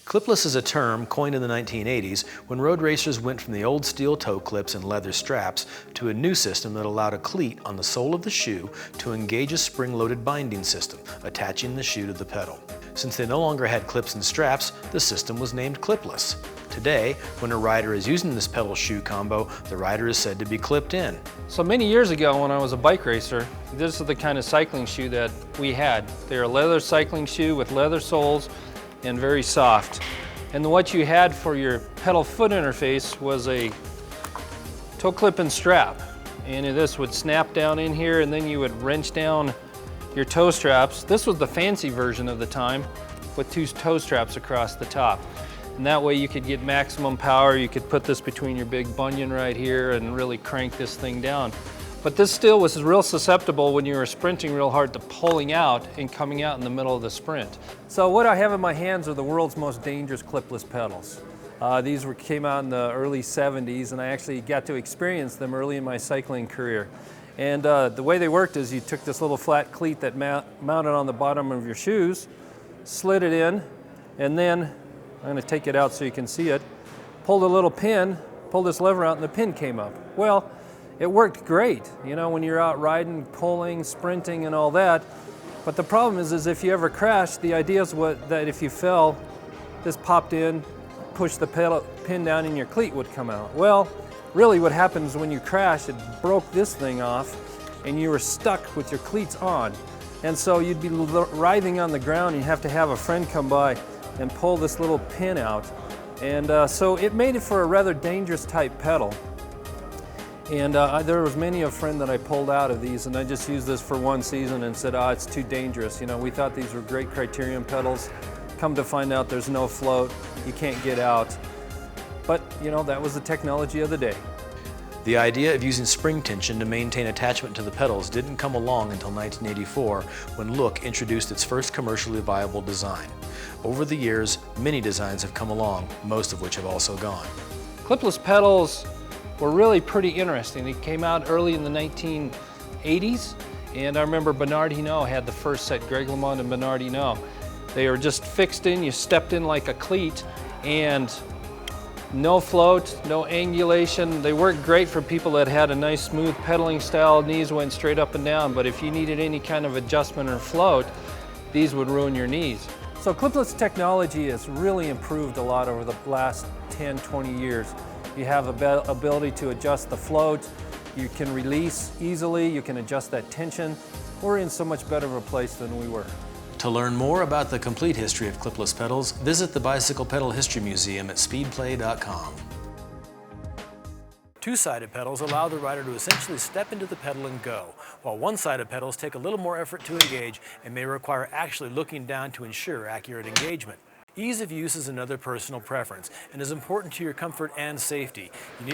Clipless is a term coined in the 1980s when road racers went from the old steel toe clips and leather straps to a new system that allowed a cleat on the sole of the shoe to engage a spring-loaded binding system, attaching the shoe to the pedal. Since they no longer had clips and straps, the system was named Clipless. Today, when a rider is using this pedal-shoe combo, the rider is said to be clipped in. So many years ago when I was a bike racer, this is the kind of cycling shoe that we had. They're a leather cycling shoe with leather soles and very soft. And what you had for your pedal foot interface was a toe clip and strap. And this would snap down in here, and then you would wrench down your toe straps. This was the fancy version of the time with two toe straps across the top. And that way you could get maximum power. You could put this between your big bunion right here and really crank this thing down. But this still was real susceptible when you were sprinting real hard to pulling out and coming out in the middle of the sprint. So what I have in my hands are the world's most dangerous clipless pedals. These came out in the early 70s, and I actually got to experience them early in my cycling career. And the way they worked is you took this little flat cleat that mounted on the bottom of your shoes, slid it in, and then, I'm going to take it out so you can see it, pulled a little pin, pulled this lever out, and the pin came up. Well, it worked great, you know, when you're out riding, pulling, sprinting, and all that. But the problem is if you ever crash, the idea is that if you fell, this popped in, pushed the pin down, and your cleat would come out. Well, really what happens when you crash, it broke this thing off, and you were stuck with your cleats on. And so you'd be writhing on the ground, and you'd have to have a friend come by and pull this little pin out. And so it made it for a rather dangerous type pedal. And there was many a friend that I pulled out of these, and I just used this for one season and said, it's too dangerous. You know, we thought these were great Criterion pedals. Come to find out there's no float, you can't get out. But, you know, that was the technology of the day. The idea of using spring tension to maintain attachment to the pedals didn't come along until 1984, when Look introduced its first commercially viable design. Over the years, many designs have come along, most of which have also gone. Clipless pedals were really pretty interesting. They came out early in the 1980s, and I remember Bernard Hinault had the first set, Greg LeMond and Bernard Hinault. They were just fixed in, you stepped in like a cleat, and no float, no angulation. They worked great for people that had a nice smooth pedaling style, knees went straight up and down, but if you needed any kind of adjustment or float, these would ruin your knees. So clipless technology has really improved a lot over the last 10, 20 years. You have the ability to adjust the float, you can release easily, you can adjust that tension. We're in so much better of a place than we were. To learn more about the complete history of clipless pedals, visit the Bicycle Pedal History Museum at speedplay.com. Two-sided pedals allow the rider to essentially step into the pedal and go, while one-sided pedals take a little more effort to engage and may require actually looking down to ensure accurate engagement. Ease of use is another personal preference and is important to your comfort and safety. You need